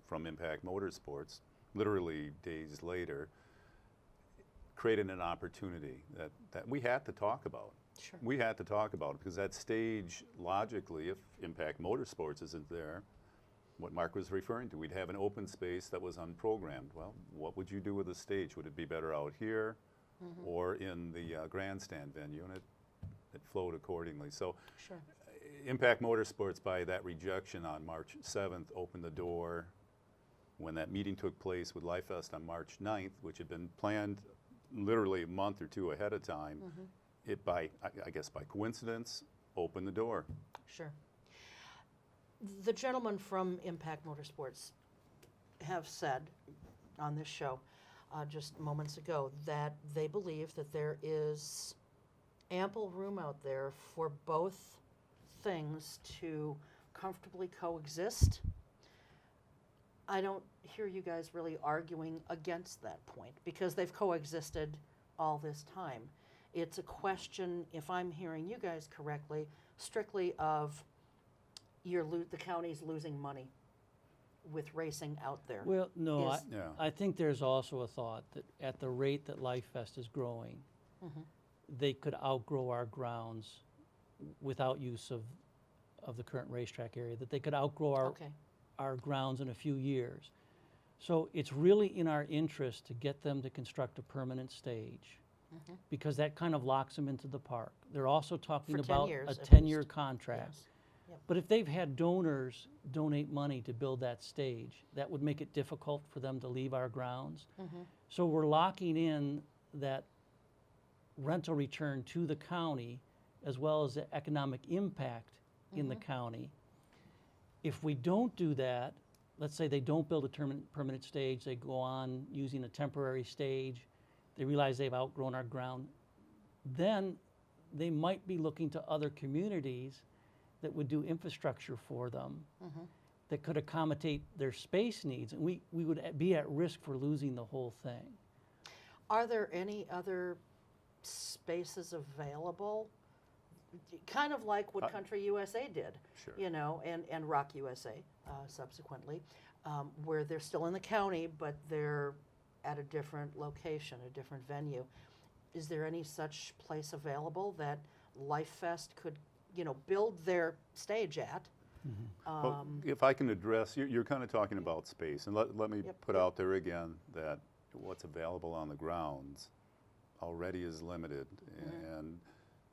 from Impact Motorsports, literally days later, created an opportunity that we had to talk about. Sure. We had to talk about it because that stage, logically, if Impact Motorsports isn't there, what Mark was referring to, we'd have an open space that was unprogrammed. Well, what would you do with the stage? Would it be better out here or in the grandstand venue, and it flowed accordingly. So Sure. Impact Motorsports, by that rejection on March 7th, opened the door. When that meeting took place with Life Fest on March 9th, which had been planned literally a month or two ahead of time, it I guess by coincidence, opened the door. Sure. The gentlemen from Impact Motorsports have said on this show just moments ago that they believe that there is ample room out there for both things to comfortably coexist. I don't hear you guys really arguing against that point because they've coexisted all this time. It's a question, if I'm hearing you guys correctly, strictly of the county's losing money with racing out there. Well, no, Is- Yeah. I think there's also a thought that at the rate that Life Fest is growing, they could outgrow our grounds without use of the current racetrack area, that they could outgrow Okay. our grounds in a few years. So it's really in our interest to get them to construct a permanent stage because that kind of locks them into the park. They're also talking For 10 about years a at 10-year least. contract. Yes. Yep. But if they've had donors donate money to build that stage, that would make it difficult for them to leave our grounds. So we're locking in that rental return to the county as well as the economic impact in the county. If we don't do that, let's say they don't build a permanent stage, they go on using a temporary stage, they realize they've outgrown our ground, then they might be looking to other communities that would do infrastructure for them that could accommodate their space needs, and we would be at risk for losing the whole thing. Are there any other spaces available? Kind of like what Country USA did, Sure. you know, and Rock USA subsequently, where they're still in the county, but they're at a different location, a different venue. Is there any such place available that Life Fest could, you know, build their stage at? Well, if I can address, you're kind of talking about space, and let me Yep. put out there again that what's available on the grounds already is limited, and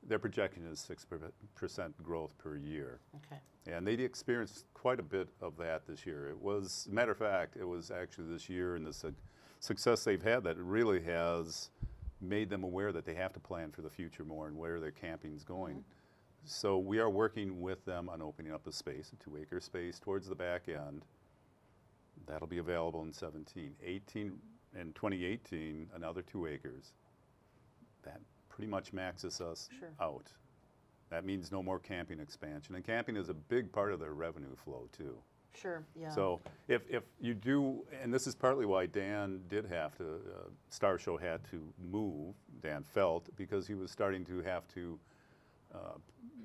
their projection is 6% growth per year. Okay. And they experienced quite a bit of that this year. It was, matter of fact, it was actually this year and the success they've had that really has made them aware that they have to plan for the future more and where their camping's going. So we are working with them on opening up a space, a 2-acre space towards the back end. That'll be available in 17. 18 and 2018, another 2 acres. That pretty much maxes us Sure. out. That means no more camping expansion. And camping is a big part of their revenue flow too. Sure, yeah. So if you do, and this is partly why Dan did have to, Star Show had to move, Dan felt, because he was starting to have to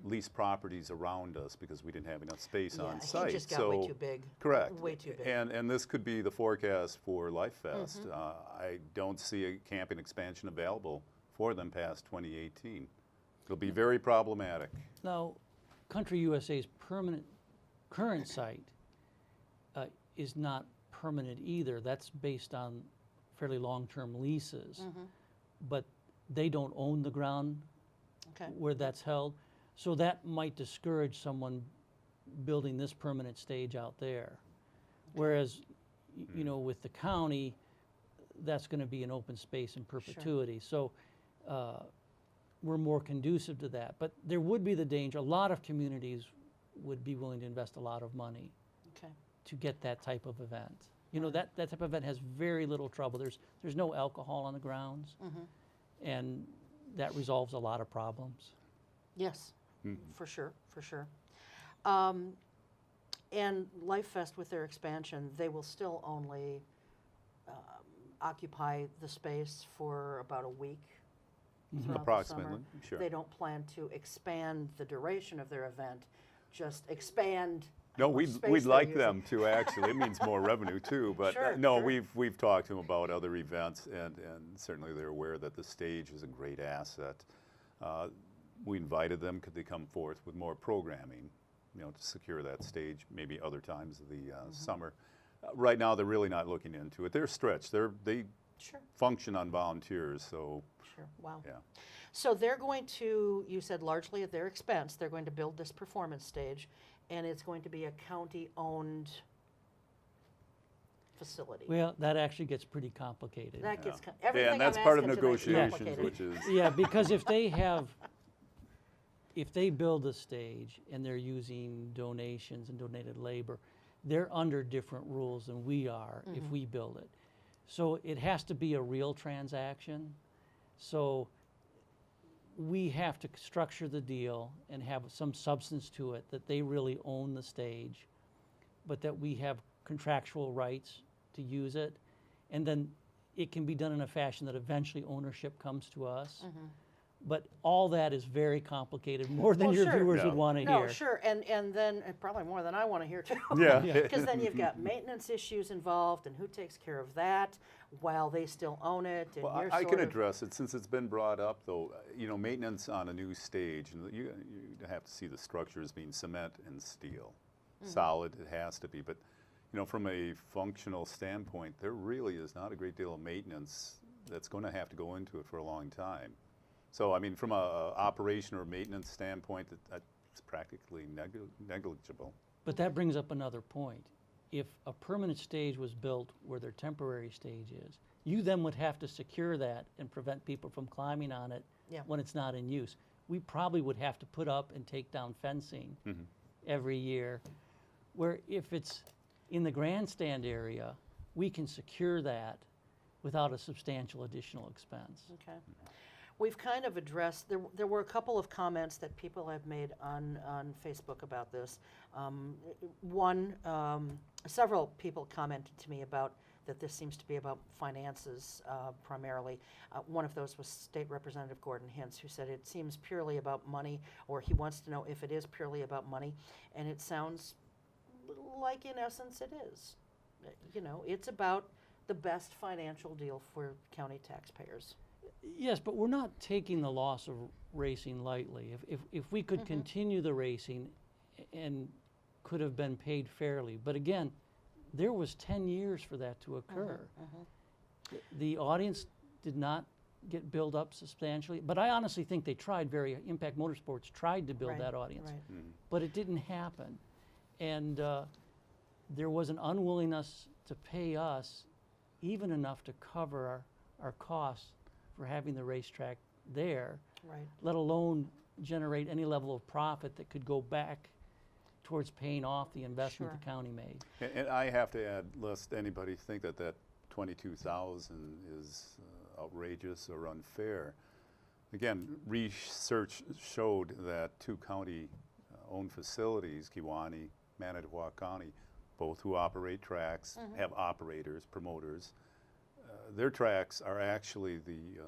lease properties around us because we didn't have enough space on site. He just got way too big. Correct. Way too big. And this could be the forecast for Life Fest. I don't see a camping expansion available for them past 2018. It'll be very problematic. Now, Country USA's current site is not permanent either. That's based on fairly long-term leases. But they don't own the ground Okay. where that's held. So that might discourage someone building this permanent stage out there. Whereas, you know, with the county, that's going to be an open space in perpetuity. So we're more conducive to that. But there would be the danger, a lot of communities would be willing to invest a lot of money Okay. to get that type of event. You know, that type of event has very little trouble. There's no alcohol on the grounds, and that resolves a lot of problems. Yes, for sure, for sure. And Life Fest, with their expansion, they will still only occupy the space for about a week. throughout the Approximately, summer. sure. They don't plan to expand the duration of their event, just expand. No, how much we'd space they're like using. them to actually. It means more revenue too. But Sure, no, sure. we've talked to them about other events, and certainly they're aware that the stage is a great asset. We invited them. Could they come forth with more programming, you know, to secure that stage? Maybe other times of the summer. Right now, they're really not looking into it. They're stretched. They Sure. function on volunteers. So, Sure. Wow. yeah. So they're going to, you said largely at their expense, they're going to build this performance stage, and it's going to be a county-owned facility. Well, that actually gets pretty complicated. That gets, Yeah, everything and that's I'm part of asking tonight's negotiations, complicated. which is, Yeah, because if they build a stage and they're using donations and donated labor, they're under different rules than we are if we build it. So it has to be a real transaction. So we have to structure the deal and have some substance to it, that they really own the stage, but that we have contractual rights to use it. And then it can be done in a fashion that eventually ownership comes to us. But all that is very complicated, more than Well, your sure. viewers Yeah. would want to No, hear. sure, and then probably more than I want to hear too. yeah. Because then you've got maintenance issues involved, and who takes care of that while they still own it, and Well, you're I sort can of, address it since it's been brought up, though. Maintenance on a new stage, and you have to see the structure as being cement and steel. Solid, it has to be. But, from a functional standpoint, there really is not a great deal of maintenance that's going to have to go into it for a long time. So, I mean, from a operation or maintenance standpoint, that's practically negligible. But that brings up another point. If a permanent stage was built where their temporary stage is, you then would have to secure that and prevent people from climbing on it Yeah. when it's not in use. We probably would have to put up and take down fencing every year, where if it's in the grandstand area, we can secure that without a substantial additional expense. okay. We've kind of addressed, there were a couple of comments that people have made on Facebook about this. Several people commented to me about that this seems to be about finances primarily. One of those was State Representative Gordon Hentz, who said it seems purely about money, or he wants to know if it is purely about money, and it sounds like in essence it is. It's about the best financial deal for county taxpayers. Yes, but we're not taking the loss of racing lightly. If we could continue the racing and could have been paid fairly, but again, there was 10 years for that to occur. The audience did not get built up substantially, but I honestly think they tried Impact Motorsports tried to build Right, that audience, right. but it didn't happen. And there was an unwillingness to pay us even enough to cover our costs for having the racetrack there, Right. let alone generate any level of profit that could go back towards paying off the investment Sure. the county made. And I have to add, lest anybody think that 22,000 is outrageous or unfair. Again, research showed that two county-owned facilities, Kewaunee, Manitowoc County, both who operate tracks, have operators, promoters. Their tracks are actually the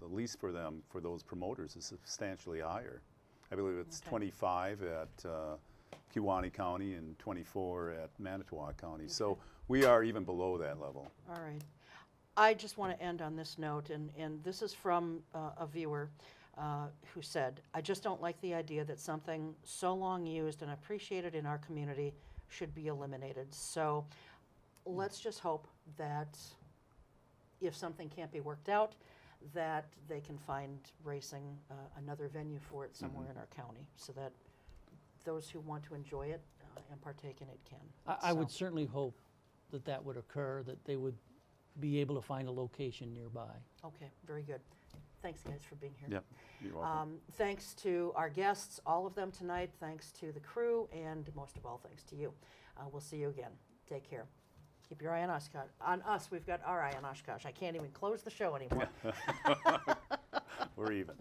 lease for them, for those promoters, is substantially higher. I believe it's 25 at Kewaunee County and 24 at Manitowoc County. So we are even below that level. All right. I just want to end on this note, and this is from a viewer who said, I just don't like the idea that something so long used and appreciated in our community should be eliminated. So let's just hope that if something can't be worked out, that they can find racing another venue for it somewhere in our county, so that those who want to enjoy it and partake in it can. I would So- certainly hope that would occur, that they would be able to find a location nearby. Okay, very good. Thanks, guys, for being here. Yep, you're welcome. Thanks to our guests, all of them tonight. Thanks to the crew, and most of all, thanks to you. We'll see you again. Take care. Keep your eye on Oshkosh. On us, we've got our eye on Oshkosh. I can't even close the show anymore. We're even.